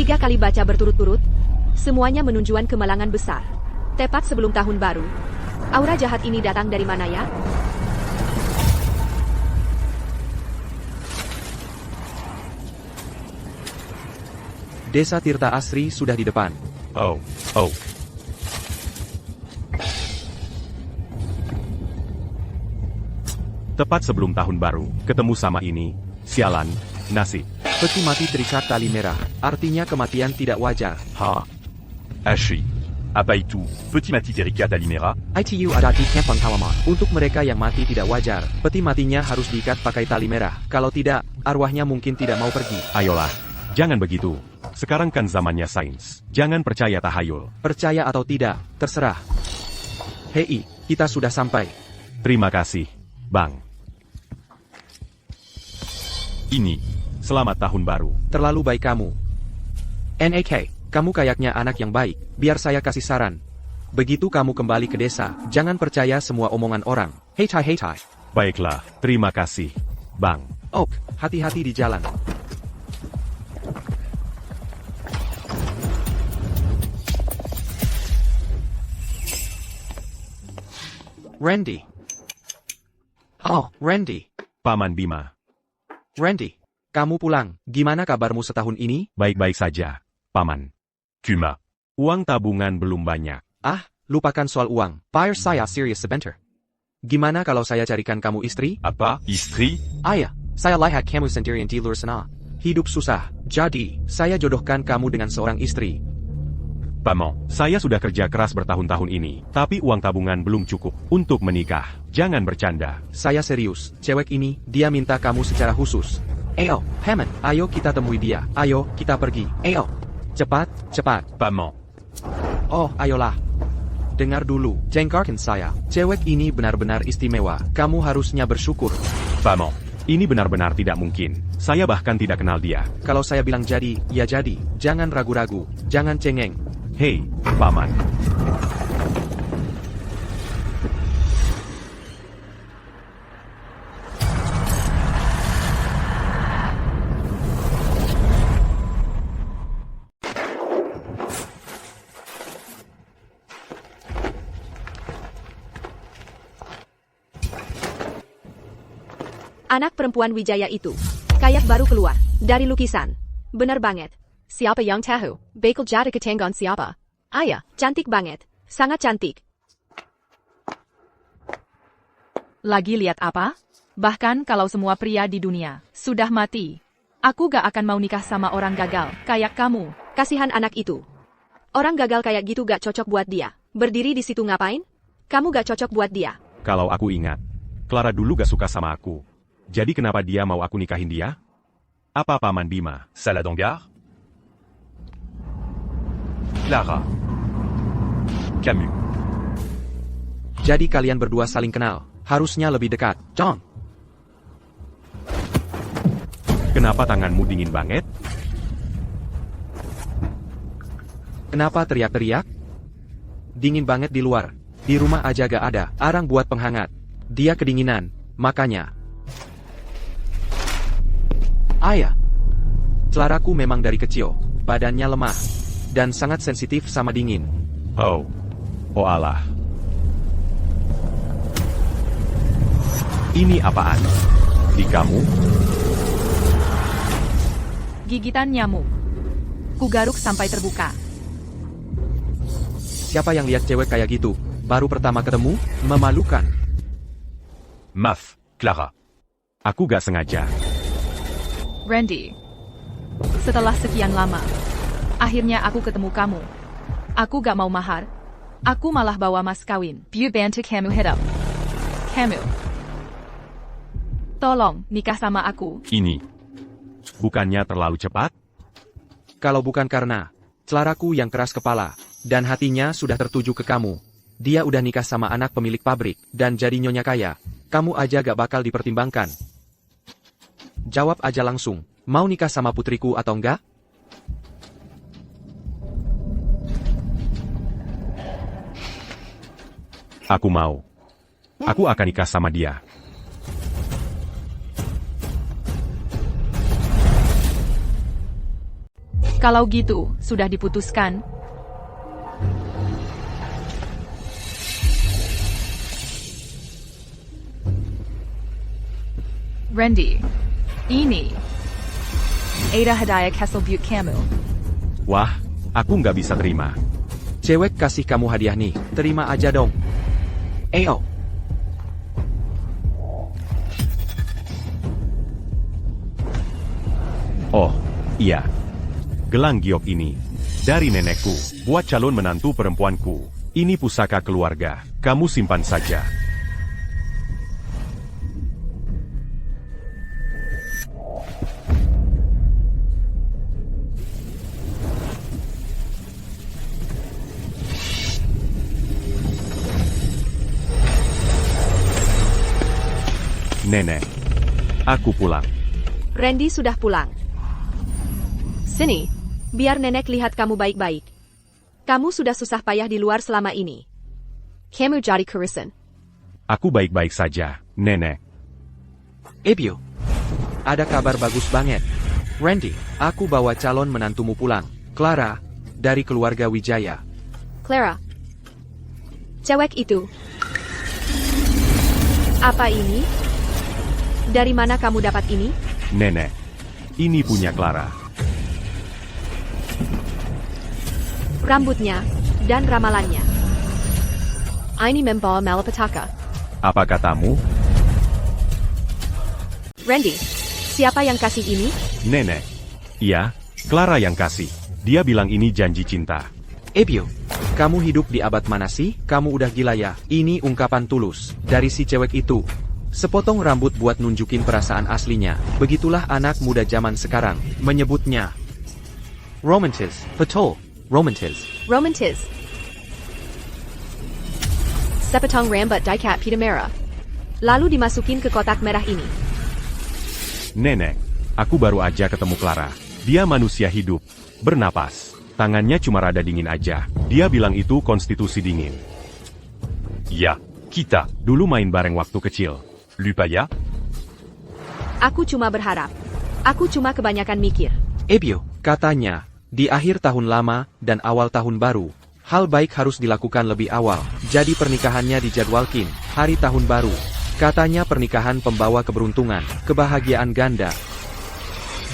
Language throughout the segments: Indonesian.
3 kali baca berturut-turut, semuanya menunjukkan kemalangan besar. Tepat sebelum tahun baru. Aura jahat ini datang dari mana ya? Desa Tirta Asri sudah di depan. Oh. Tepat sebelum tahun baru, ketemu sama ini, sialan, nasib. Peti mati terikat tali merah, artinya kematian tidak wajar. Ha? Ashi. Apa itu, peti mati terikat tali merah? ITU ada tiket pengalaman. Untuk mereka yang mati tidak wajar, peti matinya harus diikat pakai tali merah. Kalau tidak, arwahnya mungkin tidak mau pergi. Ayolah, jangan begitu. Sekarang kan zamannya sains. Jangan percaya tahayul. Percaya atau tidak, terserah. Hei, kita sudah sampai. Terima kasih, Bang. Ini, selamat tahun baru. Terlalu baik kamu. NAK, kamu kayaknya anak yang baik. Biar saya kasih saran. Begitu kamu kembali ke desa, jangan percaya semua omongan orang. Hei tai. Baiklah, terima kasih, Bang. Oh, hati-hati di jalan. Randy. Oh, Randy. Paman Bima. Randy, kamu pulang. Gimana kabarmu setahun ini? Baik-baik saja, Paman. Cuma, uang tabungan belum banyak. Ah, lupakan soal uang. Fire saya serius sebentar. Gimana kalau saya carikan kamu istri? Apa? Istri? Ayah, saya lihat kamu sendirian di luar sana. Hidup susah. Jadi, saya jodohkan kamu dengan seorang istri. Paman, saya sudah kerja keras bertahun-tahun ini, tapi uang tabungan belum cukup untuk menikah. Jangan bercanda. Saya serius. Cewek ini, dia minta kamu secara khusus. Ayo, Hammond, ayo kita temui dia. Ayo, kita pergi. Ayo. Cepat. Paman. Oh, ayolah. Dengar dulu, jengkarkan saya. Cewek ini benar-benar istimewa. Kamu harusnya bersyukur. Paman, ini benar-benar tidak mungkin. Saya bahkan tidak kenal dia. Kalau saya bilang jadi, ya jadi. Jangan ragu-ragu. Jangan cengeng. Hei, Paman. Anak perempuan Wijaya itu. Kayak baru keluar. Dari lukisan. Benar banget. Siapa yang tahu? Bakal jadi ketenggan siapa? Ayah, cantik banget. Sangat cantik. Lagi lihat apa? Bahkan kalau semua pria di dunia sudah mati, aku gak akan mau nikah sama orang gagal kayak kamu. Kasihan anak itu. Orang gagal kayak gitu gak cocok buat dia. Berdiri di situ ngapain? Kamu gak cocok buat dia. Kalau aku ingat, Clara dulu gak suka sama aku. Jadi kenapa dia mau aku nikahin dia? Apa Paman Bima salah donggar? Clara. Camus. Jadi kalian berdua saling kenal. Harusnya lebih dekat. John. Kenapa tanganmu dingin banget? Kenapa teriak-teriak? Dingin banget di luar. Di rumah aja gak ada arang buat penghangat. Dia kedinginan, makanya. Ayah. Claraku memang dari kecil, badannya lemah, dan sangat sensitif sama dingin. Oh Allah. Ini apaan? Di kamu? Gigitan nyamuk. Kugaruk sampai terbuka. Siapa yang lihat cewek kayak gitu? Baru pertama ketemu, memalukan. Maaf, Clara. Aku gak sengaja. Randy. Setelah sekian lama, akhirnya aku ketemu kamu. Aku gak mau mahar. Aku malah bawa mas kawin. View bantu kamu hidup. Kamu. Tolong, nikah sama aku. Ini. Bukannya terlalu cepat? Kalau bukan karena Claraku yang keras kepala, dan hatinya sudah tertuju ke kamu. Dia udah nikah sama anak pemilik pabrik, dan jadi nyonya kaya. Kamu aja gak bakal dipertimbangkan. Jawab aja langsung, mau nikah sama putriku atau enggak? Aku mau. Aku akan nikah sama dia. Kalau gitu, sudah diputuskan. Randy, ini Ada hadiah Castle Butte kamu. Wah, aku nggak bisa terima. Cewek kasih kamu hadiah nih, terima aja dong. Ayo. Oh, iya. Gelang giok ini. Dari nenekku, buat calon menantu perempuanku. Ini pusaka keluarga, kamu simpan saja. Nenek, aku pulang. Randy sudah pulang. Sini, biar nenek lihat kamu baik-baik. Kamu sudah susah payah di luar selama ini. Kamu jadi kerusan. Aku baik-baik saja, Nenek. Ebio, ada kabar bagus banget. Randy, aku bawa calon menantumu pulang. Clara, dari keluarga Wijaya. Clara. Cewek itu. Apa ini? Dari mana kamu dapat ini? Nenek, ini punya Clara. Rambutnya dan ramalannya. Ini membawa malapetaka. Apa katamu? Randy, siapa yang kasih ini? Nenek. Iya, Clara yang kasih. Dia bilang ini janji cinta. Ebio, kamu hidup di abad mana sih? Kamu udah gila ya? Ini ungkapan tulus dari si cewek itu. Sepotong rambut buat nunjukin perasaan aslinya. Begitulah anak muda zaman sekarang menyebutnya. Romantis, betul, romantis. Romantis. Sepotong rambut diikat pita merah. Lalu dimasukin ke kotak merah ini. Nenek, aku baru aja ketemu Clara. Dia manusia hidup, bernapas. Tangannya cuma rada dingin aja. Dia bilang itu konstitusi dingin. Ya, kita dulu main bareng waktu kecil. Lupa ya? Aku cuma berharap. Aku cuma kebanyakan mikir. Ebio, katanya, di akhir tahun lama dan awal tahun baru, hal baik harus dilakukan lebih awal. Jadi pernikahannya dijadwalkin, hari tahun baru. Katanya pernikahan pembawa keberuntungan, kebahagiaan ganda.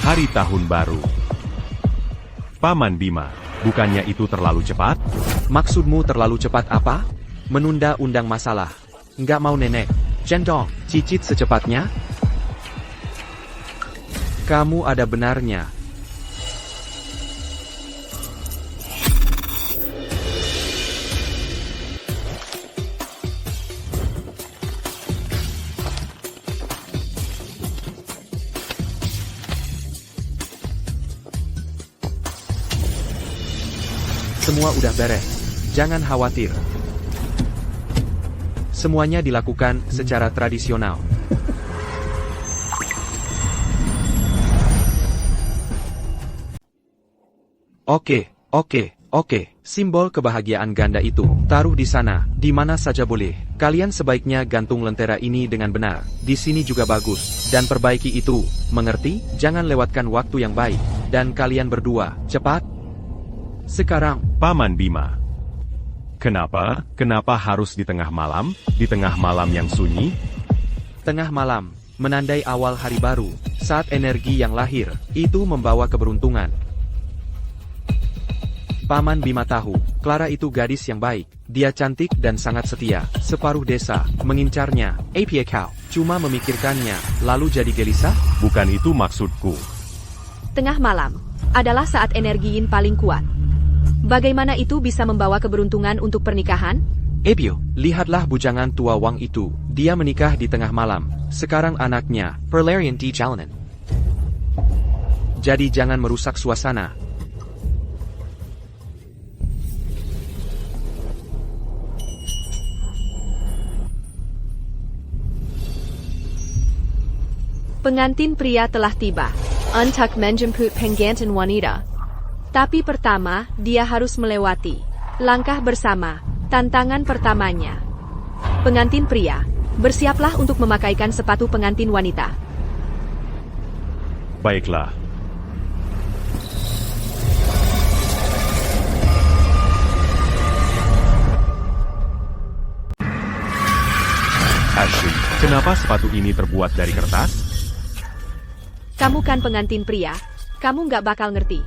Hari tahun baru. Paman Bima, bukannya itu terlalu cepat? Maksudmu terlalu cepat apa? Menunda undang masalah. Nggak mau nenek. Cendong, cicit secepatnya? Kamu ada benarnya. Semua udah beres. Jangan khawatir. Semuanya dilakukan secara tradisional. Oke. Simbol kebahagiaan ganda itu, taruh di sana, di mana saja boleh. Kalian sebaiknya gantung lentera ini dengan benar. Di sini juga bagus. Dan perbaiki itu, mengerti? Jangan lewatkan waktu yang baik. Dan kalian berdua, cepat. Sekarang, Paman Bima. Kenapa harus di tengah malam? Di tengah malam yang sunyi? tengah malam, menandai awal hari baru, saat energi yang lahir, itu membawa keberuntungan. Paman Bima tahu, Clara itu gadis yang baik, dia cantik dan sangat setia, separuh desa, mengincarnya, apa kau, cuma memikirkannya, lalu jadi gelisah? Bukan itu maksudku. Tengah malam, adalah saat energi yin paling kuat. Bagaimana itu bisa membawa keberuntungan untuk pernikahan? Ebio, lihatlah bujangan tua Wang itu, dia menikah di tengah malam, sekarang anaknya, Perlarian di jalanan. Jadi jangan merusak suasana. Pengantin pria telah tiba. Untuk menjemput pengantin wanita. Tapi pertama, dia harus melewati langkah bersama, tantangan pertamanya. Pengantin pria, bersiaplah untuk memakaikan sepatu pengantin wanita. Baiklah. Kenapa sepatu ini terbuat dari kertas? Kamu kan pengantin pria, kamu nggak bakal ngerti.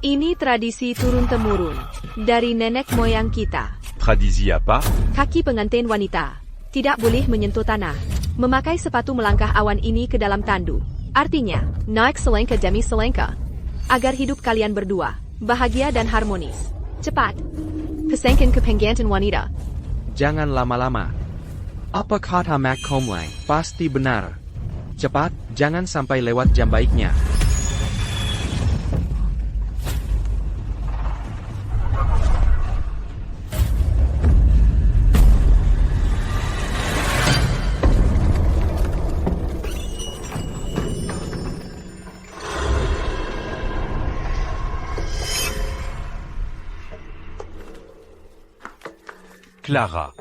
Ini tradisi turun-temurun dari nenek moyang kita. Tradisi apa? Kaki pengantin wanita tidak boleh menyentuh tanah. Memakai sepatu melangkah awan ini ke dalam tandu. Artinya, naik selengka demi selengka. Agar hidup kalian berdua bahagia dan harmonis. Cepat, pesengkin ke pengantin wanita. Jangan lama-lama. Apa kata Mac Comlang? Pasti benar. Cepat, jangan sampai lewat jam baiknya. Clara.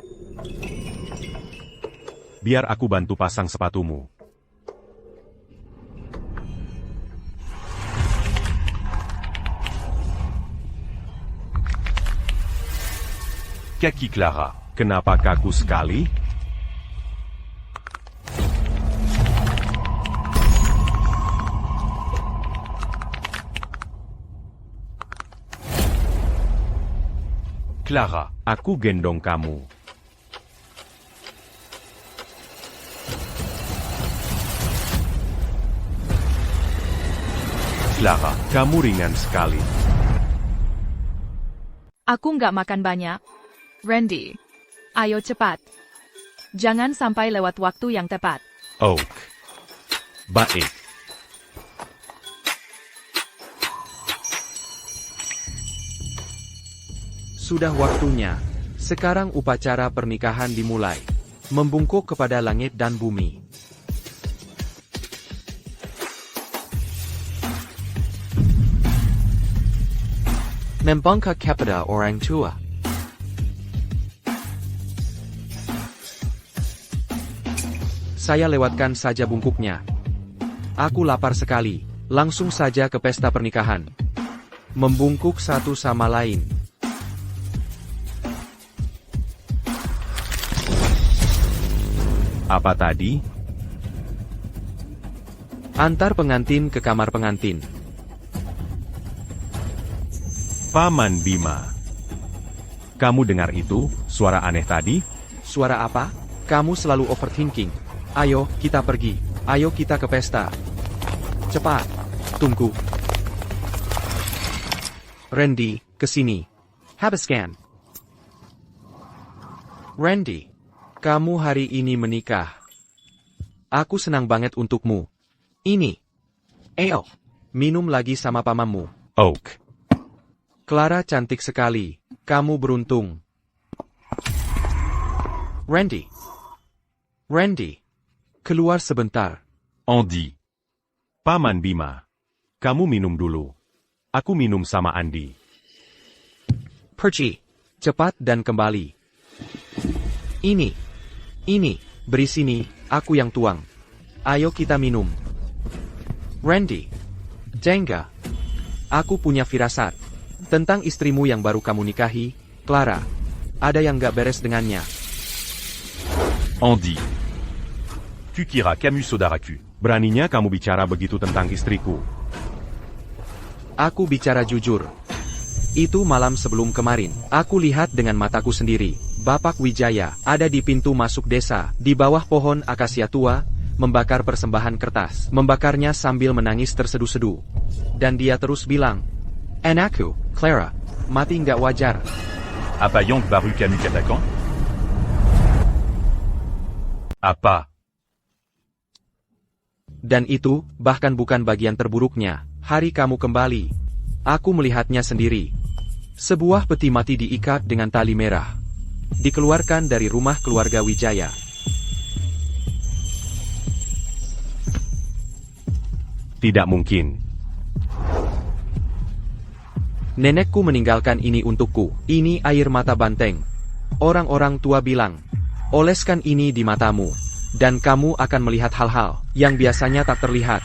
Biar aku bantu pasang sepatumu. Kaki Clara, kenapa kaku sekali? Clara, aku gendong kamu. Clara, kamu ringan sekali. Aku nggak makan banyak. Randy, ayo cepat. Jangan sampai lewat waktu yang tepat. Oak. Baik. Sudah waktunya. Sekarang upacara pernikahan dimulai. Membungkuk kepada langit dan bumi. Membungkuk kepada orang tua. Saya lewatkan saja bungkuknya. Aku lapar sekali. Langsung saja ke pesta pernikahan. Membungkuk satu sama lain. Apa tadi? Antar pengantin ke kamar pengantin. Paman Bima. Kamu dengar itu, suara aneh tadi? Suara apa? Kamu selalu overthinking. Ayo, kita pergi. Ayo kita ke pesta. Cepat. Tunggu. Randy, kesini. Habiskan. Randy, kamu hari ini menikah. Aku senang banget untukmu. Ini. Ayo, minum lagi sama pamanmu. Oak. Clara cantik sekali. Kamu beruntung. Randy. Randy. Keluar sebentar. Andy. Paman Bima. Kamu minum dulu. Aku minum sama Andy. Pergi. Cepat dan kembali. Ini, beri sini, aku yang tuang. Ayo kita minum. Randy. Jengga. Aku punya firasat. Tentang istrimu yang baru kamu nikahi, Clara. Ada yang gak beres dengannya. Andy. Kukira kamu saudaraku. Beraninya kamu bicara begitu tentang istriku. Aku bicara jujur. Itu malam sebelum kemarin, aku lihat dengan mataku sendiri. Bapak Wijaya ada di pintu masuk desa, di bawah pohon akasia tua, membakar persembahan kertas. Membakarnya sambil menangis terseduh-seduh. Dan dia terus bilang, "Anakku, Clara, mati nggak wajar." Apa yang baru kamu katakan? Apa? Dan itu, bahkan bukan bagian terburuknya. Hari kamu kembali. Aku melihatnya sendiri. Sebuah peti mati diikat dengan tali merah. Dikeluarkan dari rumah keluarga Wijaya. Tidak mungkin. Nenekku meninggalkan ini untukku. Ini air mata banteng. Orang-orang tua bilang, oleskan ini di matamu. Dan kamu akan melihat hal-hal yang biasanya tak terlihat.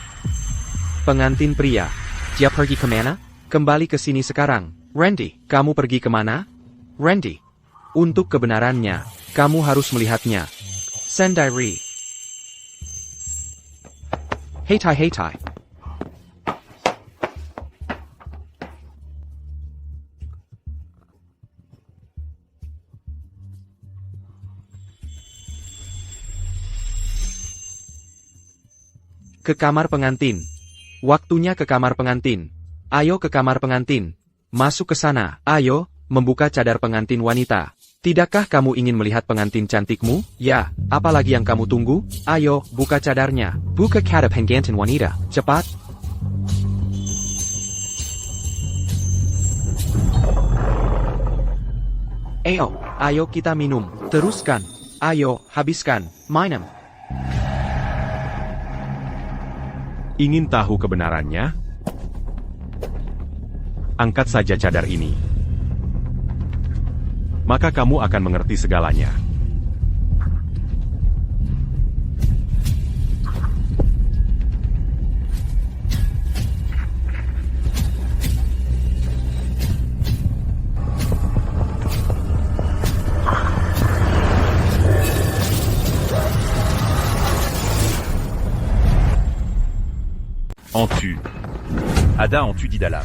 Pengantin pria. Dia pergi kemana? Kembali ke sini sekarang. Randy, kamu pergi kemana? Randy. Untuk kebenarannya, kamu harus melihatnya. Sandairi. Heitai heitai. Ke kamar pengantin. Waktunya ke kamar pengantin. Ayo ke kamar pengantin. Masuk ke sana. Ayo, membuka cadar pengantin wanita. Tidakkah kamu ingin melihat pengantin cantikmu? Ya, apalagi yang kamu tunggu? Ayo, buka cadarnya. Buka cadar pengantin wanita. Cepat. Ayo kita minum. Teruskan. Ayo, habiskan. Minum. Ingin tahu kebenarannya? Angkat saja cadar ini. Maka kamu akan mengerti segalanya. Entu. Ada entu di dalam.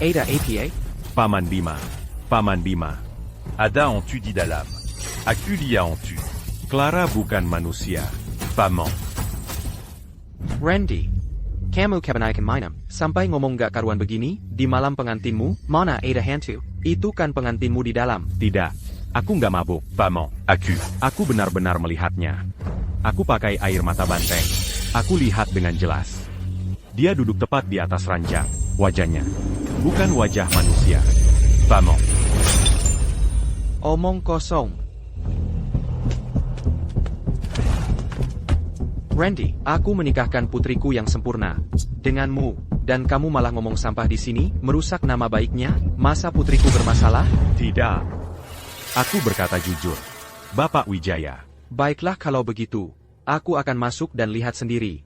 Ada APA? Paman Bima. Paman Bima. Ada entu di dalam. Aku lia entu. Clara bukan manusia. Paman. Randy. Kamu kapan akan minum? Sampai ngomong gak karuan begini, di malam pengantinmu, mana ada hantu? Itu kan pengantinmu di dalam. Tidak. Aku nggak mabuk. Paman. Aku. Aku benar-benar melihatnya. Aku pakai air mata banteng. Aku lihat dengan jelas. Dia duduk tepat di atas ranjang. Wajahnya. Bukan wajah manusia. Paman. Omong kosong. Randy, aku menikahkan putriku yang sempurna denganmu, dan kamu malah ngomong sampah di sini, merusak nama baiknya. Masa putriku bermasalah? Tidak. Aku berkata jujur. Bapak Wijaya. Baiklah kalau begitu. Aku akan masuk dan lihat sendiri.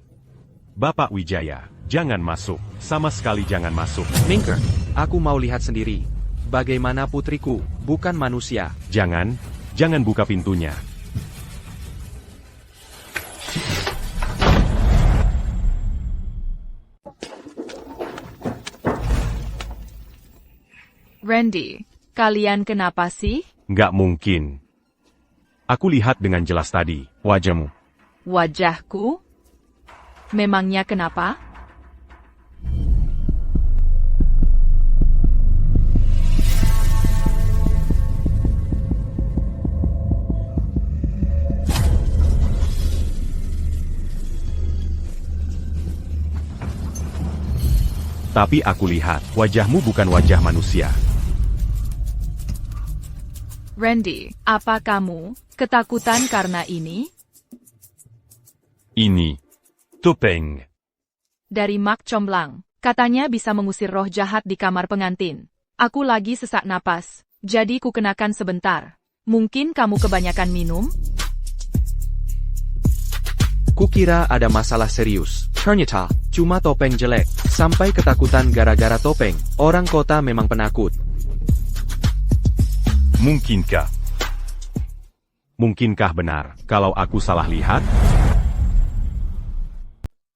Bapak Wijaya, jangan masuk. Sama sekali jangan masuk. Minker, aku mau lihat sendiri. Bagaimana putriku, bukan manusia. Jangan buka pintunya. Randy, kalian kenapa sih? Nggak mungkin. Aku lihat dengan jelas tadi, wajahmu. Wajahku? Memangnya kenapa? Tapi aku lihat, wajahmu bukan wajah manusia. Randy, apa kamu ketakutan karena ini? Ini. Topeng. Dari Mak Comblang. Katanya bisa mengusir roh jahat di kamar pengantin. Aku lagi sesak napas, jadi ku kenakan sebentar. Mungkin kamu kebanyakan minum? Kukira ada masalah serius. Ternyata, cuma topeng jelek. Sampai ketakutan gara-gara topeng. Orang kota memang penakut. Mungkinkah? Mungkinkah benar, kalau aku salah lihat?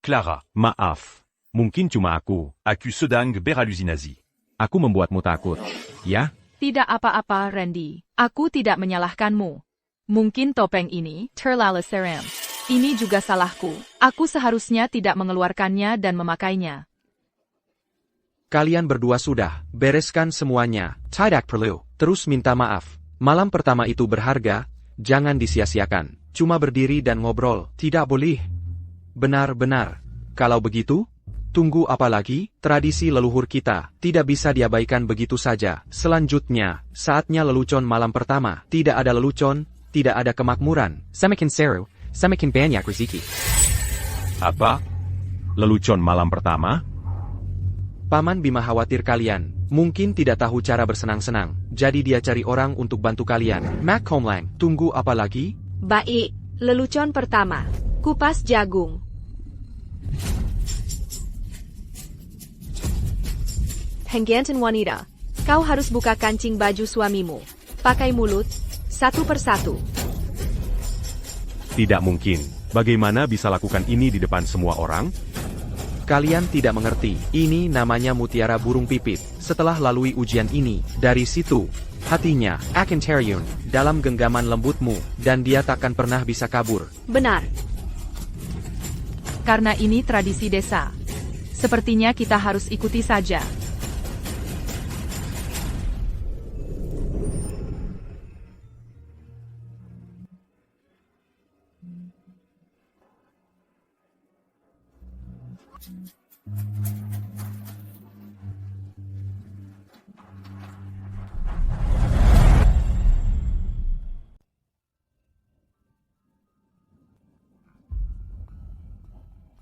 Clara. Maaf. Mungkin cuma aku. Aku sedang berhalusinasi. Aku membuatmu takut. Ya? Tidak apa-apa, Randy. Aku tidak menyalahkanmu. Mungkin topeng ini terlalu seram. Ini juga salahku. Aku seharusnya tidak mengeluarkannya dan memakainya. Kalian berdua sudah bereskan semuanya. Tidak perlu terus minta maaf. Malam pertama itu berharga, jangan disia-siakan. Cuma berdiri dan ngobrol, tidak boleh. Benar-benar. Kalau begitu, tunggu apa lagi? Tradisi leluhur kita tidak bisa diabaikan begitu saja. Selanjutnya, saatnya lelucon malam pertama. Tidak ada lelucon, tidak ada kemakmuran. Semakin seru, semakin banyak rezeki. Apa? Lelucon malam pertama? Paman Bima khawatir kalian mungkin tidak tahu cara bersenang-senang, jadi dia cari orang untuk bantu kalian. Mak Comblang, tunggu apa lagi? Baik, lelucon pertama. Kupas jagung. Pengantin wanita, kau harus buka kancing baju suamimu. Pakai mulut, satu persatu. Tidak mungkin. Bagaimana bisa lakukan ini di depan semua orang? Kalian tidak mengerti, ini namanya mutiara burung pipit. Setelah lalui ujian ini, dari situ, hatinya akan terjun dalam genggaman lembutmu, dan dia takkan pernah bisa kabur. Benar. Karena ini tradisi desa. Sepertinya kita harus ikuti saja.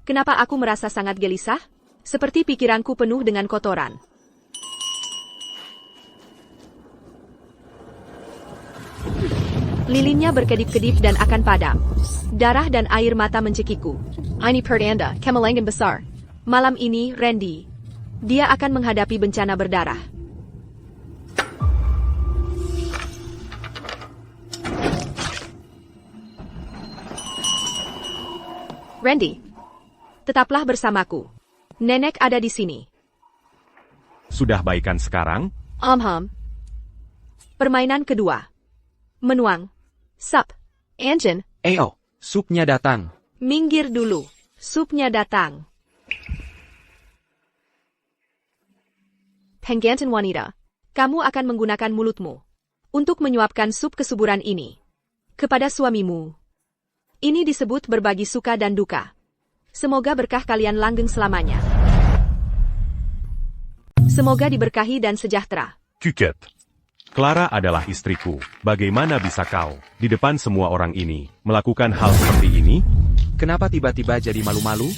Kenapa aku merasa sangat gelisah? Seperti pikiranku penuh dengan kotoran. Lilinnya berkedip-kedip dan akan padam. Darah dan air mata mencekiku. Ini pertanda, kemelangan besar. Malam ini, Randy. Dia akan menghadapi bencana berdarah. Randy, tetaplah bersamaku. Nenek ada di sini. Sudah baikan sekarang? Permainan kedua. Menuang. Sup. Engine. Ayo, supnya datang. Minggir dulu. Supnya datang. Penggantin wanita. Kamu akan menggunakan mulutmu untuk menyuapkan sup kesuburan ini kepada suamimu. Ini disebut berbagi suka dan duka. Semoga berkah kalian langgeng selamanya. Semoga diberkahi dan sejahtera. Cuket. Clara adalah istriku. Bagaimana bisa kau, di depan semua orang ini, melakukan hal seperti ini? Kenapa tiba-tiba jadi malu-malu?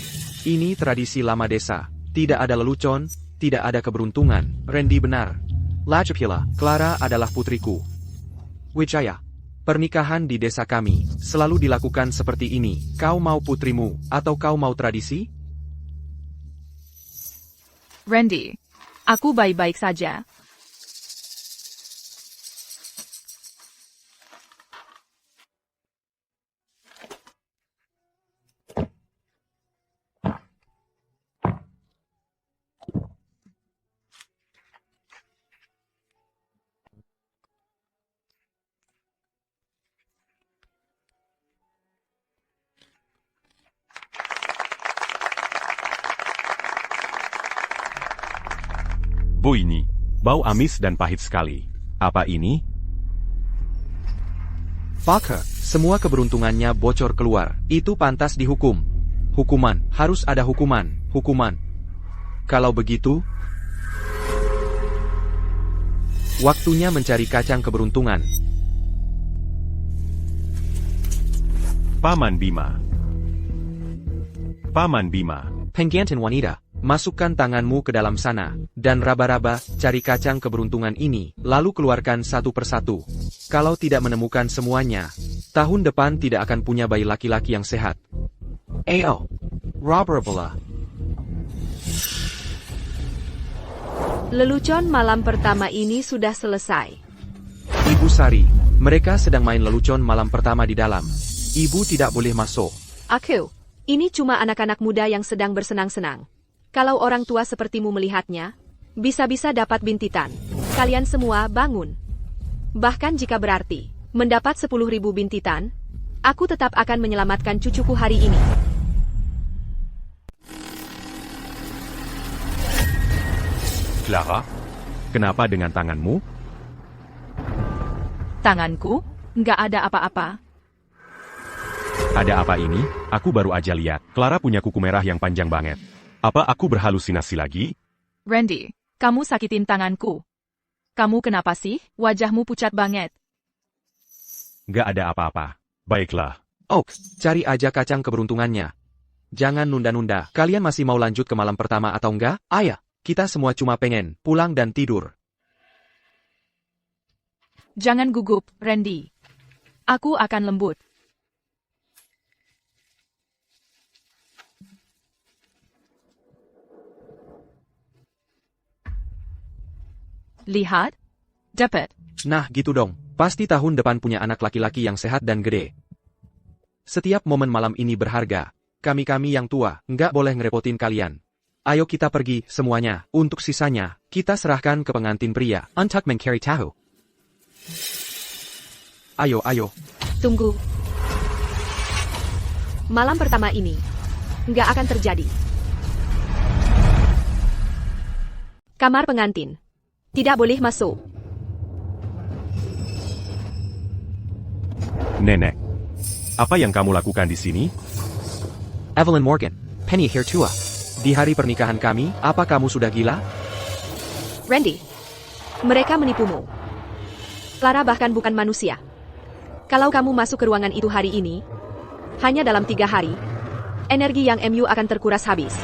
Ini tradisi lama desa. Tidak ada lelucon, tidak ada keberuntungan. Randy benar. Lajapila, Clara adalah putriku. Wijaya. Pernikahan di desa kami selalu dilakukan seperti ini. Kau mau putrimu, atau kau mau tradisi? Randy, aku baik-baik saja. Bu ini, bau amis dan pahit sekali. Apa ini? Parker, semua keberuntungannya bocor keluar. Itu pantas dihukum. Hukuman, harus ada hukuman. Hukuman. Kalau begitu, waktunya mencari kacang keberuntungan. Paman Bima. Paman Bima. Penggantin wanita. Masukkan tanganmu ke dalam sana, dan raba-raba, cari kacang keberuntungan ini, lalu keluarkan satu persatu. Kalau tidak menemukan semuanya, tahun depan tidak akan punya bayi laki-laki yang sehat. Ayo, raba-raba. Lelucon malam pertama ini sudah selesai. Ibu Sari, mereka sedang main lelucon malam pertama di dalam. Ibu tidak boleh masuk. Ini cuma anak-anak muda yang sedang bersenang-senang. Kalau orang tua sepertimu melihatnya, bisa-bisa dapat bintitan. Kalian semua bangun. Bahkan jika berarti mendapat 10.000 bintitan, aku tetap akan menyelamatkan cucuku hari ini. Clara? Kenapa dengan tanganmu? Tanganku? Nggak ada apa-apa. Ada apa ini? Aku baru aja lihat. Clara punya kuku merah yang panjang banget. Apa aku berhalusinasi lagi? Randy, kamu sakitin tanganku. Kamu kenapa sih? Wajahmu pucat banget. Nggak ada apa-apa. Baiklah. Oak, cari aja kacang keberuntungannya. Jangan nunda-nunda. Kalian masih mau lanjut ke malam pertama atau enggak? Ayah, kita semua cuma pengen pulang dan tidur. Jangan gugup, Randy. Aku akan lembut. Lihat. Dapat. Nah gitu dong. Pasti tahun depan punya anak laki-laki yang sehat dan gede. Setiap momen malam ini berharga. Kami-kami yang tua, nggak boleh ngerepotin kalian. Ayo kita pergi, semuanya. Untuk sisanya, kita serahkan ke pengantin pria. Untuk mencari tahu. Ayo. Tunggu. Malam pertama ini, nggak akan terjadi. Kamar pengantin. Tidak boleh masuk. Nenek, apa yang kamu lakukan di sini? Evelyn Morgan, Penny here tua. Di hari pernikahan kami, apa kamu sudah gila? Randy, mereka menipumu. Clara bahkan bukan manusia. Kalau kamu masuk ke ruangan itu hari ini, hanya dalam 3 hari, energi yang MU akan terkuras habis.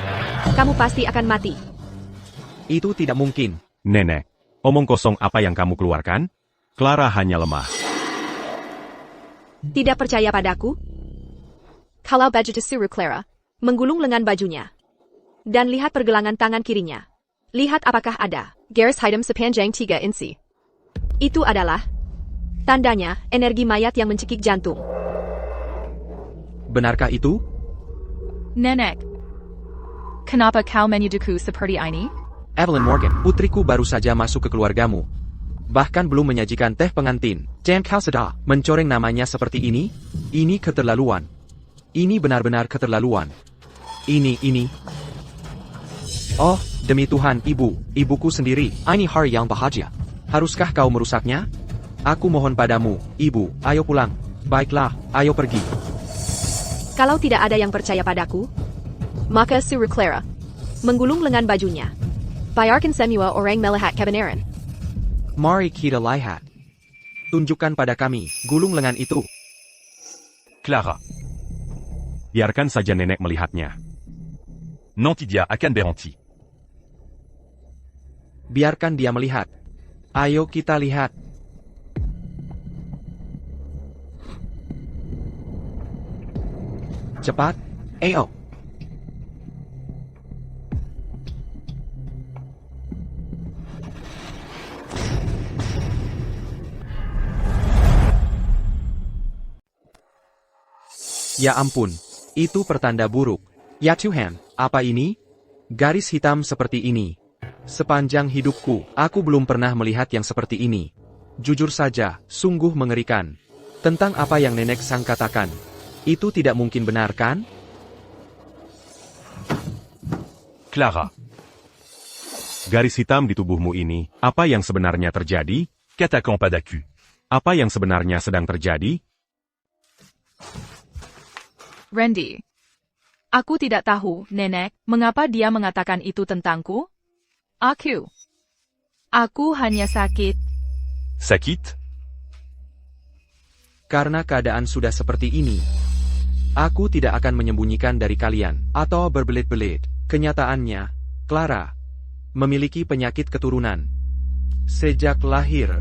Kamu pasti akan mati. Itu tidak mungkin. Nenek, omong kosong apa yang kamu keluarkan? Clara hanya lemah. Tidak percaya padaku? Kalau baju disuruh Clara, menggulung lengan bajunya. Dan lihat pergelangan tangan kirinya. Lihat apakah ada garis hitam sepanjang 3 inci. Itu adalah tandanya energi mayat yang mencekik jantung. Benarkah itu? Nenek, kenapa kau menyuduhku seperti ini? Evelyn Morgan, putriku baru saja masuk ke keluargamu. Bahkan belum menyajikan teh pengantin. Dan kau sudah mencoreng namanya seperti ini? Ini keterlaluan. Ini benar-benar keterlaluan. Ini. Oh, demi Tuhan, ibuku sendiri. Ini hari yang bahagia. Haruskah kau merusaknya? Aku mohon padamu, ibu, ayo pulang. Baiklah, ayo pergi. Kalau tidak ada yang percaya padaku, maka suruh Clara menggulung lengan bajunya. Bayarkan semua orang melihat kebenaran. Mari kita lihat. Tunjukkan pada kami, gulung lengan itu. Clara. Biarkan saja nenek melihatnya. Nantidia akan berhenti. Biarkan dia melihat. Ayo kita lihat. Cepat, ayo. Ya ampun, itu pertanda buruk. Ya Tuhan, apa ini? Garis hitam seperti ini. Sepanjang hidupku, aku belum pernah melihat yang seperti ini. Jujur saja, sungguh mengerikan. Tentang apa yang nenek sang katakan. Itu tidak mungkin benar kan? Clara. Garis hitam di tubuhmu ini, apa yang sebenarnya terjadi? Qu'attaquant Padaku. Apa yang sebenarnya sedang terjadi? Randy, aku tidak tahu, Nenek, mengapa dia mengatakan itu tentangku? Aku hanya sakit. Sakit? Karena keadaan sudah seperti ini. Aku tidak akan menyembunyikan dari kalian, atau berbelit-belit. Kenyataannya, Clara memiliki penyakit keturunan. Sejak lahir,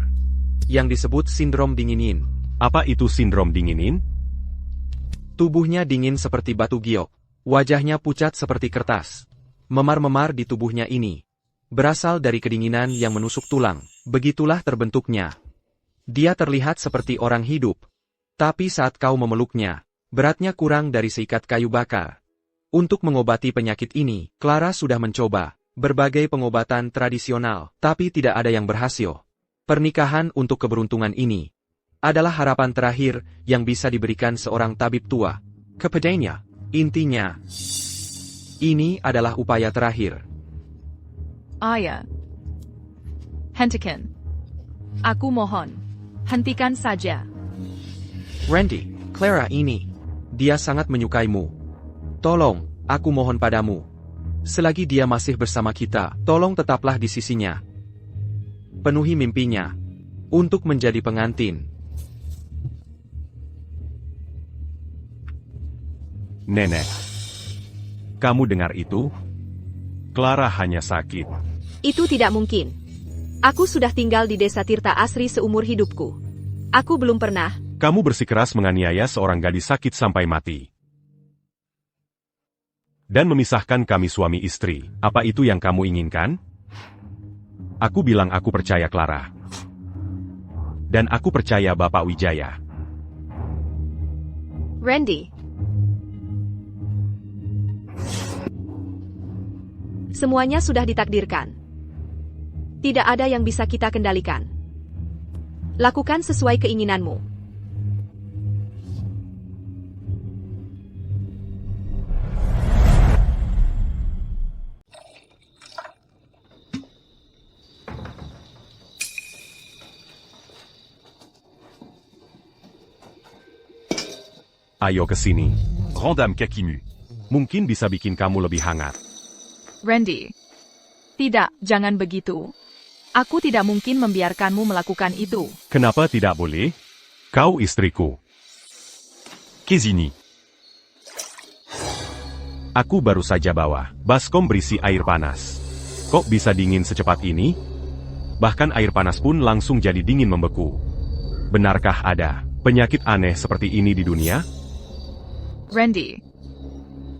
yang disebut sindrom dinginin. Apa itu sindrom dinginin? Tubuhnya dingin seperti batu giok. Wajahnya pucat seperti kertas. Memar-memar di tubuhnya ini. Berasal dari kedinginan yang menusuk tulang. Begitulah terbentuknya. Dia terlihat seperti orang hidup. Tapi saat kau memeluknya, beratnya kurang dari seikat kayu bakar. Untuk mengobati penyakit ini, Clara sudah mencoba berbagai pengobatan tradisional, tapi tidak ada yang berhasil. Pernikahan untuk keberuntungan ini adalah harapan terakhir yang bisa diberikan seorang tabib tua kepadanya. Intinya, ini adalah upaya terakhir. Ayah. Hentikan. Aku mohon. Hentikan saja. Randy, Clara ini, dia sangat menyukaimu. Tolong, aku mohon padamu. Selagi dia masih bersama kita, tolong tetaplah di sisinya. Penuhi mimpinya untuk menjadi pengantin. Nenek, kamu dengar itu? Clara hanya sakit. Itu tidak mungkin. Aku sudah tinggal di desa Tirta Asri seumur hidupku. Aku belum pernah. Kamu bersikeras menganiaya seorang gadis sakit sampai mati. Dan memisahkan kami suami istri. Apa itu yang kamu inginkan? Aku bilang aku percaya Clara. Dan aku percaya Bapak Wijaya. Randy. Semuanya sudah ditakdirkan. Tidak ada yang bisa kita kendalikan. Lakukan sesuai keinginanmu. Ayo ke sini. Randam Kakimu. Mungkin bisa bikin kamu lebih hangat. Randy. Tidak, jangan begitu. Aku tidak mungkin membiarkanmu melakukan itu. Kenapa tidak boleh? Kau istriku. Kezini. Aku baru saja bawa baskom berisi air panas. Kok bisa dingin secepat ini? Bahkan air panas pun langsung jadi dingin membeku. Benarkah ada penyakit aneh seperti ini di dunia? Randy.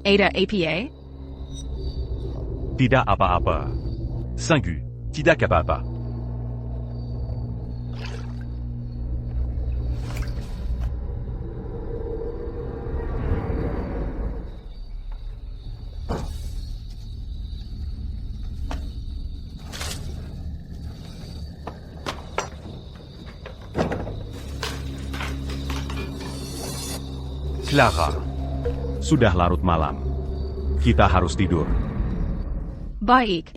Ada APA? Tidak apa-apa. Singu. Tidak apa-apa. Clara. Sudah larut malam. Kita harus tidur. Baik.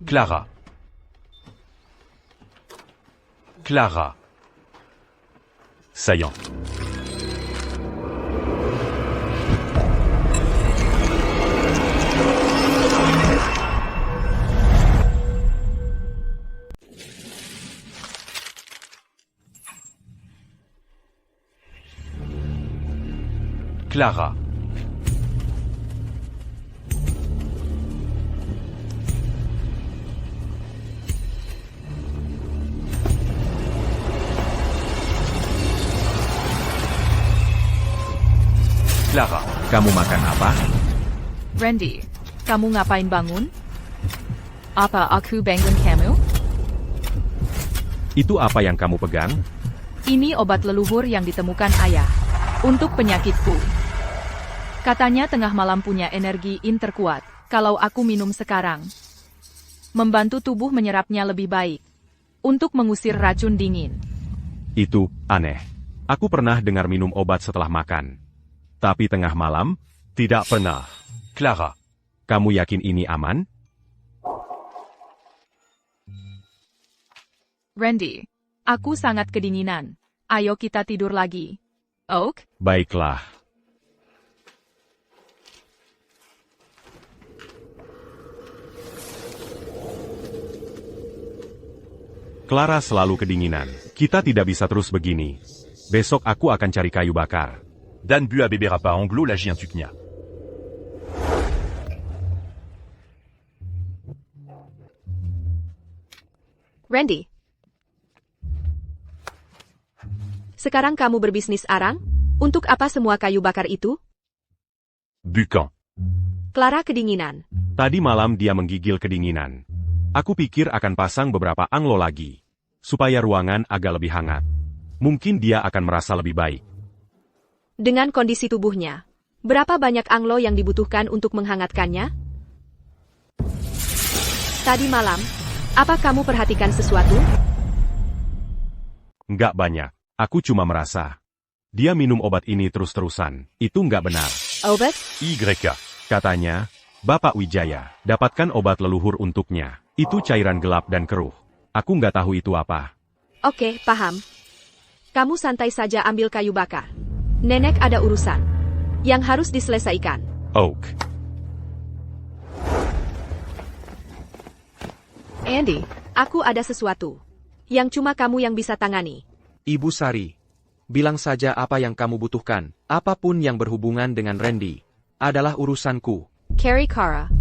Clara. Clara. Sayang. Clara. Clara. Kamu makan apa? Randy, kamu ngapain bangun? Apa aku bangun kamu? Itu apa yang kamu pegang? Ini obat leluhur yang ditemukan ayah. Untuk penyakitku. Katanya tengah malam punya energi terkuat. Kalau aku minum sekarang. Membantu tubuh menyerapnya lebih baik. Untuk mengusir racun dingin. Itu aneh. Aku pernah dengar minum obat setelah makan. Tapi tengah malam? Tidak pernah. Clara. Kamu yakin ini aman? Randy, aku sangat kedinginan. Ayo kita tidur lagi. Oak? Baiklah. Clara selalu kedinginan. Kita tidak bisa terus begini. Besok aku akan cari kayu bakar. Dan bu a beberapa anglo lagi un tuknya. Randy. Sekarang kamu berbisnis arang? Untuk apa semua kayu bakar itu? Bucan. Clara kedinginan. Tadi malam dia menggigil kedinginan. Aku pikir akan pasang beberapa anglo lagi. Supaya ruangan agak lebih hangat. Mungkin dia akan merasa lebih baik. Dengan kondisi tubuhnya, berapa banyak anglo yang dibutuhkan untuk menghangatkannya? Tadi malam, apa kamu perhatikan sesuatu? Nggak banyak. Aku cuma merasa. Dia minum obat ini terus-terusan. Itu nggak benar. Obat? YK. Katanya, Bapak Wijaya, dapatkan obat leluhur untuknya. Itu cairan gelap dan keruh. Aku nggak tahu itu apa. Oke, paham. Kamu santai saja ambil kayu bakar. Nenek ada urusan yang harus diselesaikan. Oak. Andy, aku ada sesuatu yang cuma kamu yang bisa tangani. Ibu Sari, bilang saja apa yang kamu butuhkan. Apapun yang berhubungan dengan Randy adalah urusanku. Carrie Cara.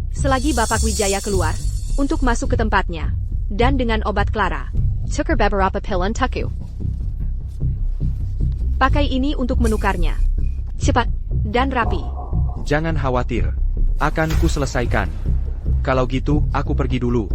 Selagi Bapak Wijaya keluar untuk masuk ke tempatnya dan dengan obat Clara. Tukar beberapa pil untukku. Pakai ini untuk menukarnya. Cepat dan rapi. Jangan khawatir. Akan ku selesaikan. Kalau gitu, aku pergi dulu.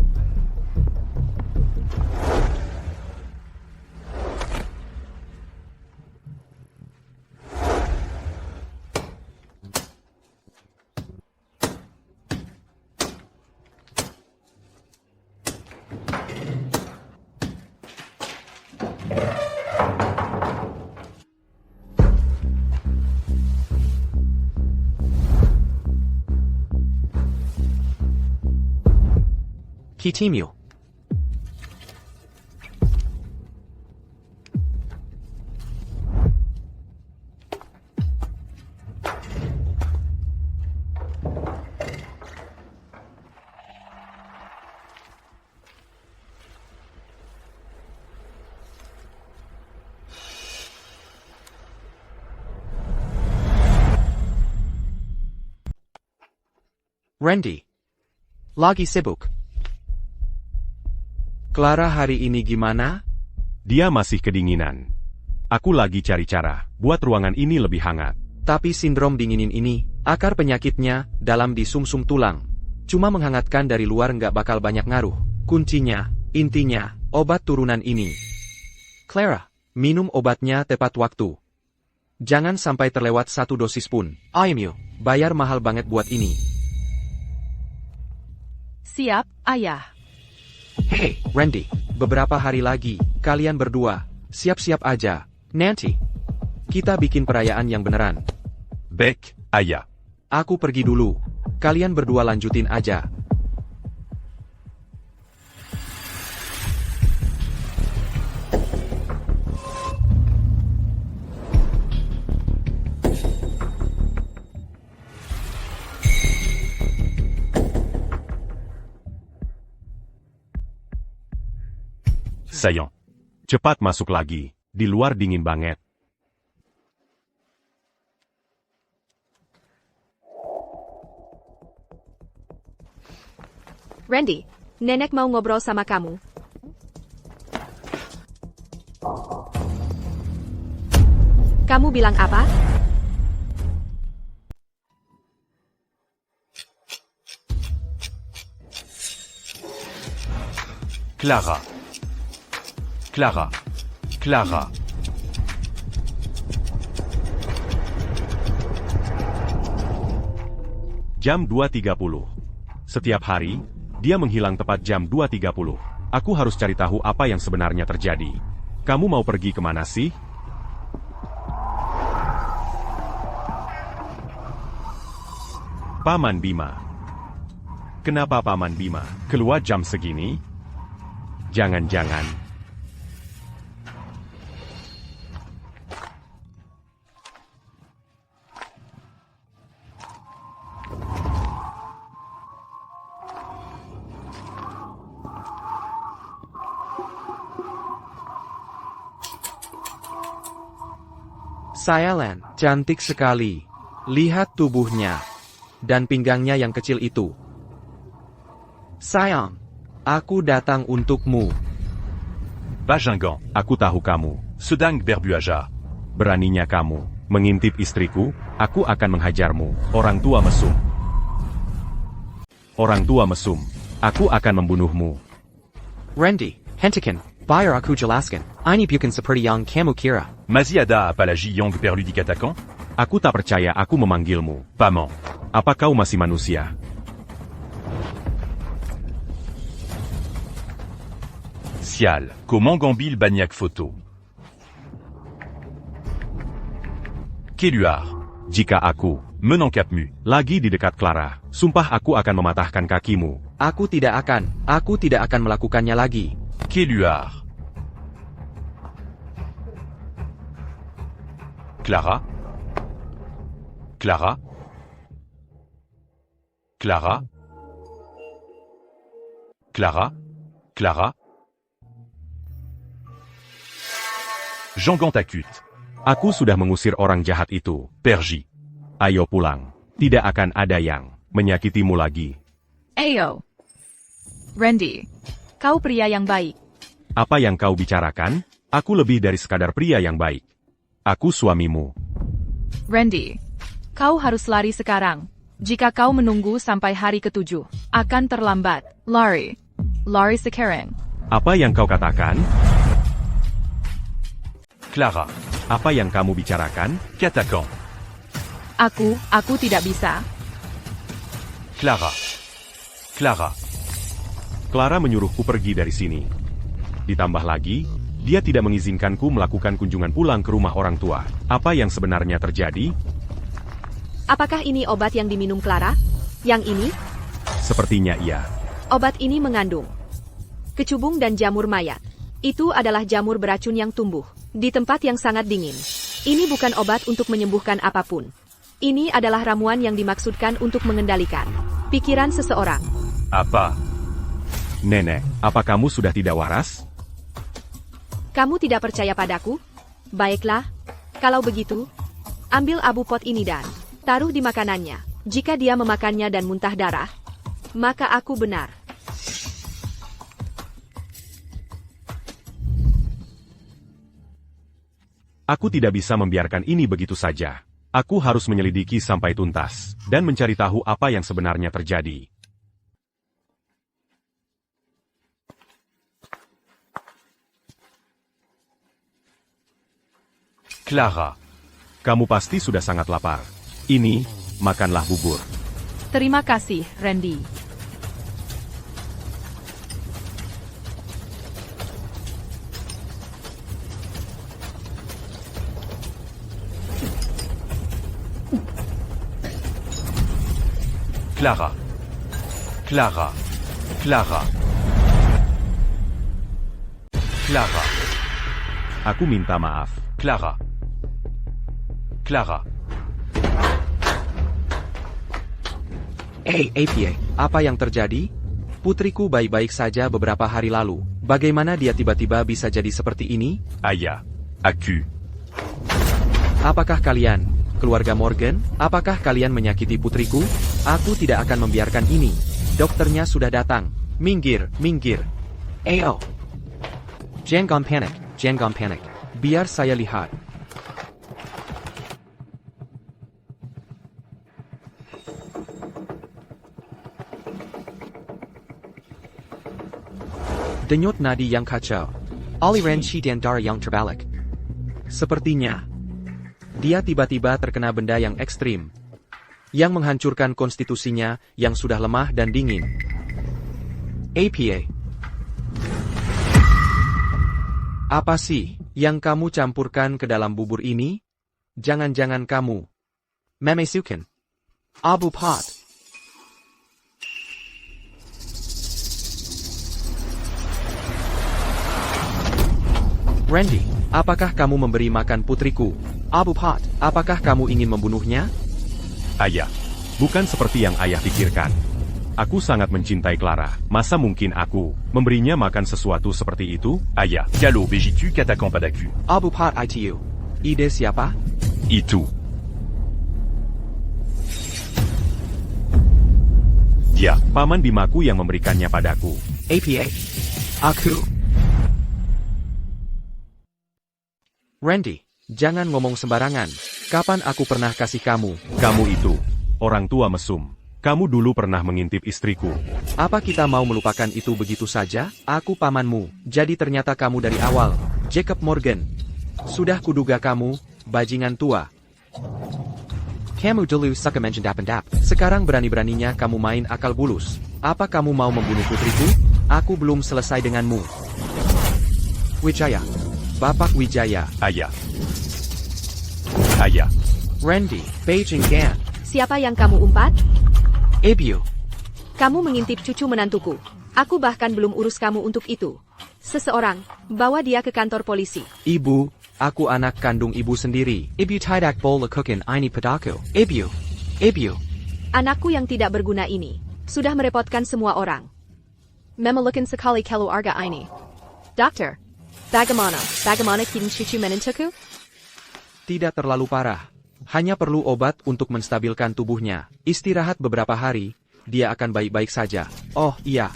Kitimio. Randy. Lagi sibuk. Clara hari ini gimana? Dia masih kedinginan. Aku lagi cari cara buat ruangan ini lebih hangat. Tapi sindrom dinginin ini, akar penyakitnya, dalam di sumsum tulang. Cuma menghangatkan dari luar nggak bakal banyak ngaruh. Kuncinya, intinya, obat turunan ini. Clara, minum obatnya tepat waktu. Jangan sampai terlewat 1 dosis pun. Ayo, bayar mahal banget buat ini. Siap, Ayah. Hey, Randy, beberapa hari lagi, kalian berdua, siap-siap aja. Nanti, kita bikin perayaan yang beneran. Baik, Ayah. Aku pergi dulu. Kalian berdua lanjutin aja. Sayang. Cepat masuk lagi. Di luar dingin banget. Randy, nenek mau ngobrol sama kamu. Kamu bilang apa? Clara. Clara. Clara. Jam 2.30. Setiap hari, dia menghilang tepat jam 2.30. Aku harus cari tahu apa yang sebenarnya terjadi. Kamu mau pergi kemana sih? Paman Bima. Kenapa Paman Bima keluar jam segini? Jangan-jangan. Sayalan, cantik sekali. Lihat tubuhnya. Dan pinggangnya yang kecil itu. Sayang, aku datang untukmu. Bajingan. Aku tahu kamu. Sedang berbuaja. Beraninya kamu mengintip istriku, aku akan menghajarmu. Orang tua mesum. Orang tua mesum. Aku akan membunuhmu. Randy, hentikan, biar aku jelaskan. Ini bukan seperti yang kamu kira. Maziada apalagi yang perlu dikatakan? Aku tak percaya aku memanggilmu. Paman. Apa kau masih manusia? Sial. Comment Gambil Bagnac photo? Keluar. Jika aku Menangkapmu. lagi di dekat Clara, sumpah aku akan mematahkan kakimu. Aku tidak akan melakukannya lagi. Keluar. Clara. Clara. Clara. Clara. Clara. Jean Gantakut. Aku sudah mengusir orang jahat itu. Pergi. Ayo pulang. Tidak akan ada yang menyakitimu lagi. Ayo. Randy, kau pria yang baik. Apa yang kau bicarakan? Aku lebih dari sekadar pria yang baik. Aku suamimu. Randy, kau harus lari sekarang. Jika kau menunggu sampai hari ke-7, akan terlambat. Lari. Lari sekarang. Apa yang kau katakan? Clara. Apa yang kamu bicarakan? Qu'attaquant. Aku tidak bisa. Clara. Clara. Clara menyuruhku pergi dari sini. Ditambah lagi, dia tidak mengizinkanku melakukan kunjungan pulang ke rumah orang tua. Apa yang sebenarnya terjadi? Apakah ini obat yang diminum Clara? Yang ini? Sepertinya iya. Obat ini mengandung kecubung dan jamur mayat. Itu adalah jamur beracun yang tumbuh di tempat yang sangat dingin. Ini bukan obat untuk menyembuhkan apapun. Ini adalah ramuan yang dimaksudkan untuk mengendalikan pikiran seseorang. Apa? Nenek, apa kamu sudah tidak waras? Kamu tidak percaya padaku? Baiklah, kalau begitu, ambil abu pot ini dan taruh di makanannya. Jika dia memakannya dan muntah darah, maka aku benar. Aku tidak bisa membiarkan ini begitu saja. Aku harus menyelidiki sampai tuntas, dan mencari tahu apa yang sebenarnya terjadi. Clara. Kamu pasti sudah sangat lapar. Ini, makanlah bubur. Terima kasih, Randy. Clara. Clara. Clara. Clara. Aku minta maaf. Clara. Clara. APA, apa yang terjadi? Putriku baik-baik saja beberapa hari lalu. Bagaimana dia tiba-tiba bisa jadi seperti ini? Aya. Aku. Apakah kalian, keluarga Morgan, apakah kalian menyakiti putriku? Aku tidak akan membiarkan ini. Dokternya sudah datang. Minggir, minggir. Ayo. Jangan panik. Biar saya lihat. Denyut nadi yang kacau. Aliran dan darah yang terbalik. Sepertinya, dia tiba-tiba terkena benda yang ekstrim, yang menghancurkan konstitusinya yang sudah lemah dan dingin. APA. Apa sih yang kamu campurkan ke dalam bubur ini? Jangan-jangan kamu memesukan abu pot. Randy, apakah kamu memberi makan putriku? Abu Pot, apakah kamu ingin membunuhnya? Ayah, bukan seperti yang ayah pikirkan. Aku sangat mencintai Clara. Masa mungkin aku memberinya makan sesuatu seperti itu? Aya. Calo, Begitu, qu'attaquant Padaku. Abu Pot ITU. Ide siapa? Itu. Dia. Paman Bimaku yang memberikannya padaku. APA. Aku. Randy, jangan ngomong sembarangan. Kapan aku pernah kasih kamu? Kamu itu, orang tua mesum. Kamu dulu pernah mengintip istriku. Apa kita mau melupakan itu begitu saja? Aku pamanmu, jadi ternyata kamu dari awal. Jacob Morgan. Sudah kuduga kamu, bajingan tua. Kamu dulu suka menjendap-endap. Sekarang berani-beraninya kamu main akal bulus. Apa kamu mau membunuh putriku? Aku belum selesai denganmu. Wijaya. Bapak Wijaya. Aya. Aya. Randy, Beijing Gan. Siapa yang kamu umpat? Ebiu. Kamu mengintip cucu menantuku. Aku bahkan belum urus kamu untuk itu. Seseorang, bawa dia ke kantor polisi. Ibu, aku anak kandung ibu sendiri. Ibu tidak boleh cookin ini padaku. Ibu. Ibu. Anakku yang tidak berguna ini, sudah merepotkan semua orang. Memelukan sekali keluarga ini. Dokter, bagaimana kini cucu menantuku? Tidak terlalu parah. Hanya perlu obat untuk menstabilkan tubuhnya. Istirahat beberapa hari, dia akan baik-baik saja. Oh iya.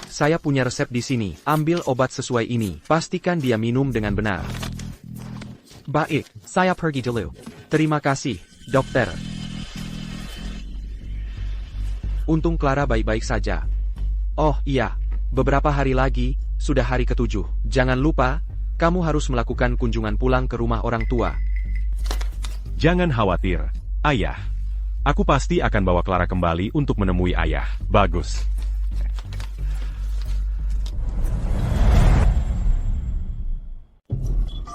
Saya punya resep di sini. Ambil obat sesuai ini. Pastikan dia minum dengan benar. Baik, saya pergi dulu. Terima kasih, dokter. Untung Clara baik-baik saja. Oh iya, beberapa hari lagi, sudah hari ke-7. Jangan lupa, kamu harus melakukan kunjungan pulang ke rumah orang tua. Jangan khawatir, Ayah. Aku pasti akan bawa Clara kembali untuk menemui Ayah. Bagus.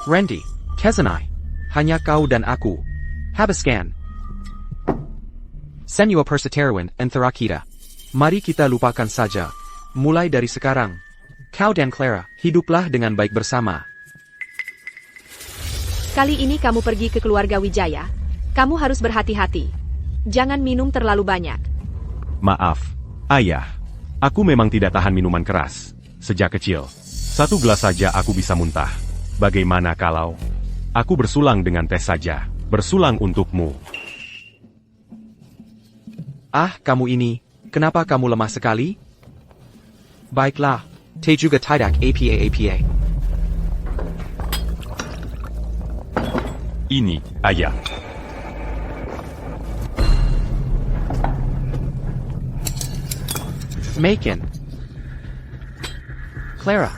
Randy, Kezanai. Hanya kau dan aku. Habiskan. Senua Perseteruan and Therakita. Mari kita lupakan saja. Mulai dari sekarang. Kau dan Clara, hiduplah dengan baik bersama. Kali ini kamu pergi ke keluarga Wijaya. Kamu harus berhati-hati. Jangan minum terlalu banyak. Maaf, Ayah. Aku memang tidak tahan minuman keras. Sejak kecil. 1 gelas saja aku bisa muntah. Bagaimana kalau aku bersulang dengan teh saja? Bersulang untukmu. Ah, kamu ini, kenapa kamu lemah sekali? Baiklah, teh juga tidak apa. Ini, Ayah. Maken. Clara,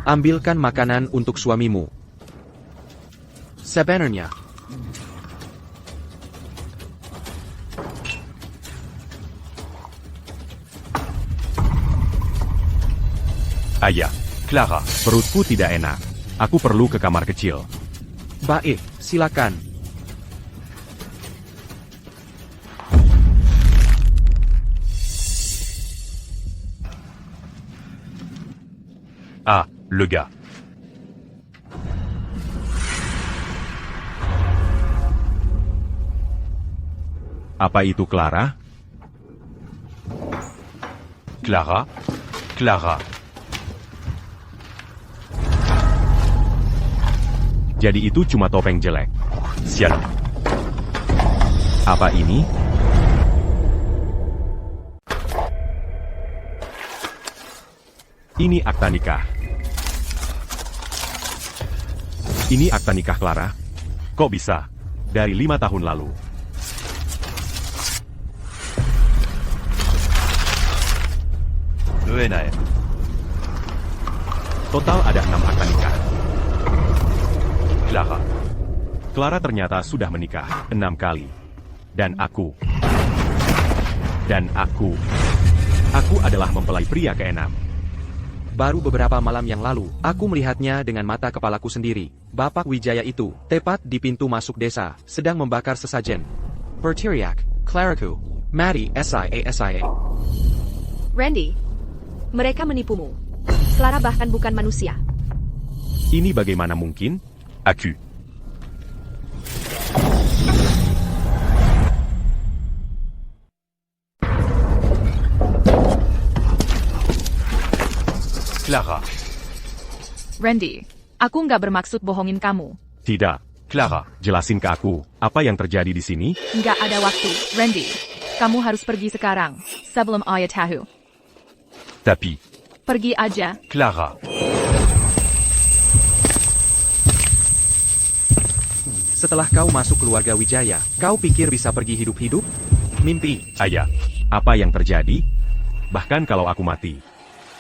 ambilkan makanan untuk suamimu. Sebenarnya, Ayah, Clara, perutku tidak enak. Aku perlu ke kamar kecil. baik, silakan. Ah, le gars. Apa itu Clara? Clara? Clara. Jadi itu cuma topeng jelek. Sial. Apa ini? Ini akta nikah. Ini akta nikah Clara. Kok bisa? Dari 5 tahun lalu. ENAM. Total ada 6 akta nikah. Clara. Clara ternyata sudah menikah 6 kali. Dan aku. Aku adalah mempelai pria ke-6. Baru beberapa malam yang lalu, aku melihatnya dengan mata kepalaku sendiri. Bapak Wijaya itu, tepat di pintu masuk desa, sedang membakar sesajen. Berteriak, Claraku, mati SIA. Randy, mereka menipumu. Clara bahkan bukan manusia. Ini bagaimana mungkin? Aku. Clara. Randy, aku nggak bermaksud bohongin kamu. Tidak. Clara, jelasin ke aku, apa yang terjadi di sini? Nggak ada waktu. Randy, kamu harus pergi sekarang. Sebelum ayah tahu. Tapi. Pergi aja. Clara. Setelah kau masuk keluarga Wijaya, kau pikir bisa pergi hidup-hidup? Mimpi. Ayah, apa yang terjadi? Bahkan kalau aku mati.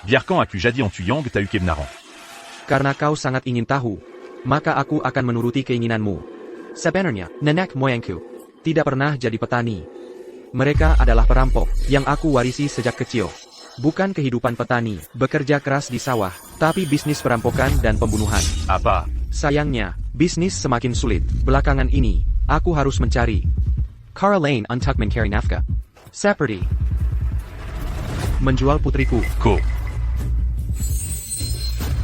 Bierkan aku jadi en tuyang t'as eu Kebnaran. Karena kau sangat ingin tahu, maka aku akan menuruti keinginanmu. Sebenarnya, nenek moyangku tidak pernah jadi petani. Mereka adalah perampok yang aku warisi sejak kecil. Bukan kehidupan petani, bekerja keras di sawah, tapi bisnis perampokan dan pembunuhan. Apa? Sayangnya, bisnis semakin sulit. Belakangan ini, aku harus mencari Cara lain untuk mencari nafkah. Seperti menjual putriku. Ko.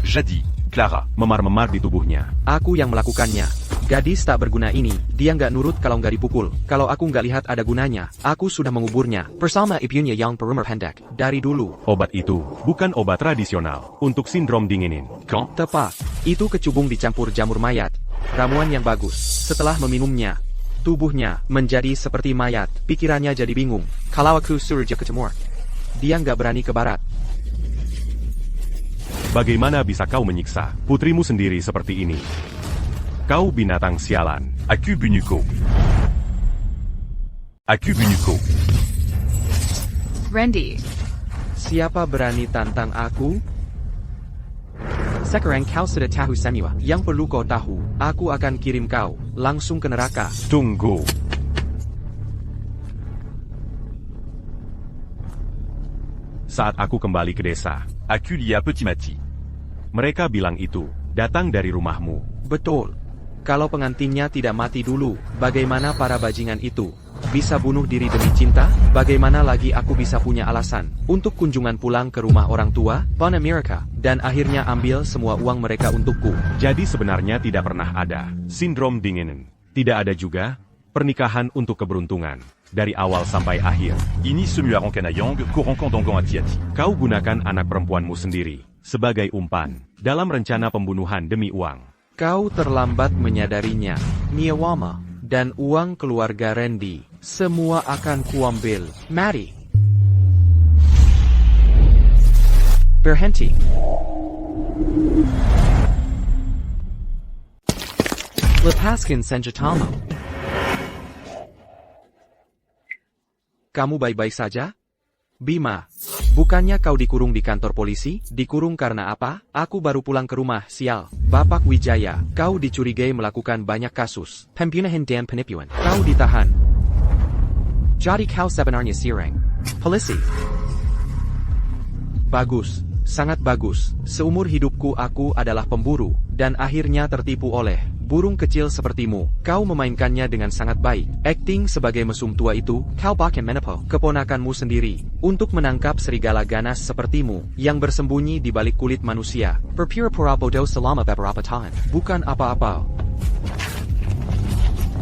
Jadi, Clara. Memar-memar di tubuhnya. Aku yang melakukannya. Gadis tak berguna ini, dia nggak nurut kalau nggak dipukul. Kalau aku nggak lihat ada gunanya, aku sudah menguburnya. Bersama ibunya yang berumur pendek. Dari dulu. Obat itu bukan obat tradisional untuk sindrom dinginin. Quand? Tepat. Itu kecubung dicampur jamur mayat. Ramuan yang bagus. Setelah meminumnya, tubuhnya menjadi seperti mayat. Pikirannya jadi bingung. Kalau aku suruh dia ke timur, dia nggak berani ke barat. Bagaimana bisa kau menyiksa putrimu sendiri seperti ini? Kau binatang sialan. Aku Bunuko. Aku Bunuko. Randy, Siapa berani tantang aku? Sekarang kau sudah tahu semua. Yang perlu kau tahu, aku akan kirim kau langsung ke neraka. Tunggu. Saat aku kembali ke desa, Aculia Petit Mati. mereka bilang itu datang dari rumahmu. Betul. Kalau pengantinnya tidak mati dulu, bagaimana para bajingan itu bisa bunuh diri demi cinta? Bagaimana lagi aku bisa punya alasan untuk kunjungan pulang ke rumah orang tua, Bon America, dan akhirnya ambil semua uang mereka untukku? Jadi sebenarnya tidak pernah ada sindrom dingin. Tidak ada juga pernikahan untuk keberuntungan dari awal sampai akhir. Ini semua orang Kanayang, Koronkan Dongon Atiati. Kau gunakan anak perempuanmu sendiri sebagai umpan dalam rencana pembunuhan demi uang. Kau terlambat menyadarinya, Niawama, dan uang keluarga Randy, semua akan kuambil. Mari. Berhenti. Lepaskan senjatamu. Kamu baik-baik saja? Bima, bukannya kau dikurung di kantor polisi? Dikurung karena apa? Aku baru pulang ke rumah, sial. Bapak Wijaya, kau dicurigai melakukan banyak kasus Pembunuhan dan penipuan. Kau ditahan. Jadi kau sebenarnya sirang. Polisi. Bagus, sangat bagus. Seumur hidupku aku adalah pemburu, dan akhirnya tertipu oleh burung kecil sepertimu. Kau memainkannya dengan sangat baik. Akting sebagai mesum tua itu, Kau bahkan menipu keponakanmu sendiri, untuk menangkap serigala ganas sepertimu, yang bersembunyi di balik kulit manusia. berpura-pura bodoh selama beberapa tahun. Bukan apa-apa.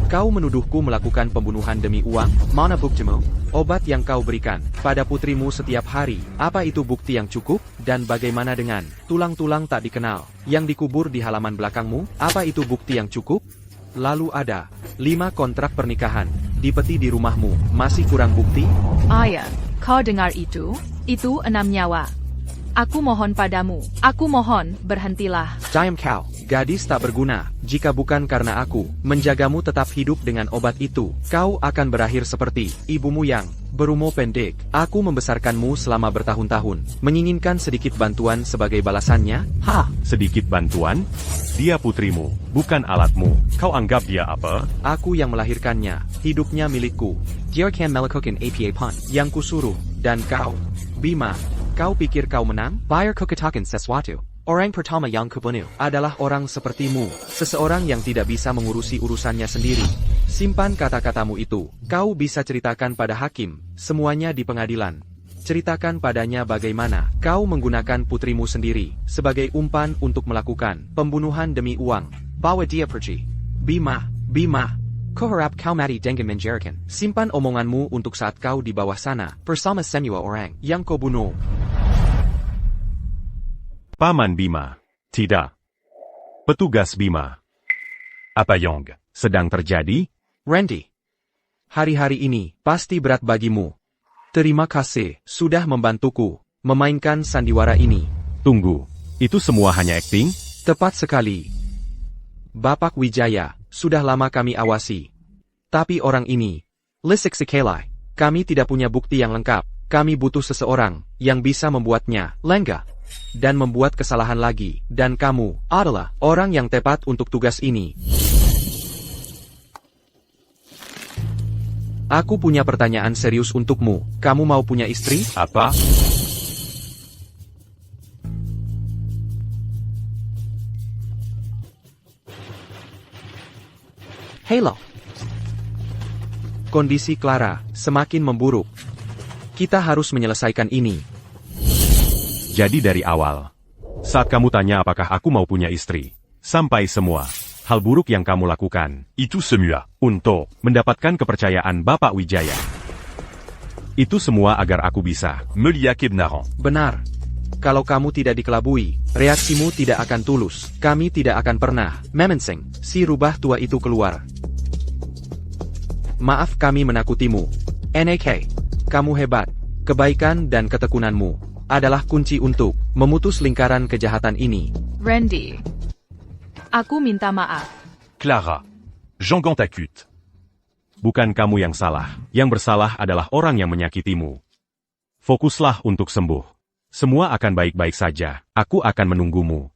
Kau menuduhku melakukan pembunuhan demi uang? Mana buktimu? Obat yang kau berikan pada putrimu setiap hari, apa itu bukti yang cukup? Dan bagaimana dengan tulang-tulang tak dikenal yang dikubur di halaman belakangmu? Apa itu bukti yang cukup? Lalu ada 5 kontrak pernikahan di peti di rumahmu, masih kurang bukti? Ayah, kau dengar itu? Itu 6 nyawa. Aku mohon padamu, aku mohon, berhentilah. Diam kau. Gadis tak berguna, jika bukan karena aku menjagamu tetap hidup dengan obat itu, kau akan berakhir seperti ibumu yang berumur pendek. Aku membesarkanmu selama bertahun-tahun, menginginkan sedikit bantuan sebagai balasannya. Hah? Sedikit bantuan? Dia putrimu, bukan alatmu. Kau anggap dia apa? Aku yang melahirkannya, hidupnya milikku, Dia akan melakukan APA pun. yang kusuruh, dan kau, Bima, kau pikir kau menang? Bayar kukatakan sesuatu. Orang pertama yang kubunuh Adalah orang sepertimu, seseorang yang tidak bisa mengurusi urusannya sendiri. Simpan kata-katamu itu, kau bisa ceritakan pada hakim, semuanya di pengadilan. Ceritakan padanya bagaimana kau menggunakan putrimu sendiri sebagai umpan untuk melakukan pembunuhan demi uang. bawa dia pergi. Bima, Kuharap kau mati dengan menjarakan. simpan omonganmu untuk saat kau di bawah sana, Bersama semua orang. yang kau bunuh. Paman Bima. Tidak. Petugas Bima. Apa yang Sedang terjadi? Randy, hari-hari ini pasti berat bagimu. Terima kasih sudah membantuku memainkan sandiwara ini. Tunggu. Itu semua hanya akting? Tepat sekali. Bapak Wijaya, sudah lama kami awasi. Tapi orang ini, Lisik Sekelai. kami tidak punya bukti yang lengkap. Kami butuh seseorang yang bisa membuatnya lengah dan membuat kesalahan lagi. Dan kamu adalah orang yang tepat untuk tugas ini. Aku punya pertanyaan serius untukmu. Kamu mau punya istri? Apa? Halo. Kondisi Clara semakin memburuk. Kita harus menyelesaikan ini. Jadi dari awal. Saat kamu tanya apakah aku mau punya istri. Sampai semua hal buruk yang kamu lakukan. Itu semua. Untuk mendapatkan kepercayaan Bapak Wijaya. Itu semua agar aku bisa. Melia Kebnaran. Benar. Kalau kamu tidak dikelabui, reaksimu tidak akan tulus. Kami tidak akan pernah memensing si rubah tua itu keluar. Maaf kami menakutimu. NAK, kamu hebat. Kebaikan dan ketekunanmu adalah kunci untuk memutus lingkaran kejahatan ini. Randy, aku minta maaf. Clara. Jean Gantakut. Bukan kamu yang salah. Yang bersalah adalah orang yang menyakitimu. Fokuslah untuk sembuh. Semua akan baik-baik saja. Aku akan menunggumu.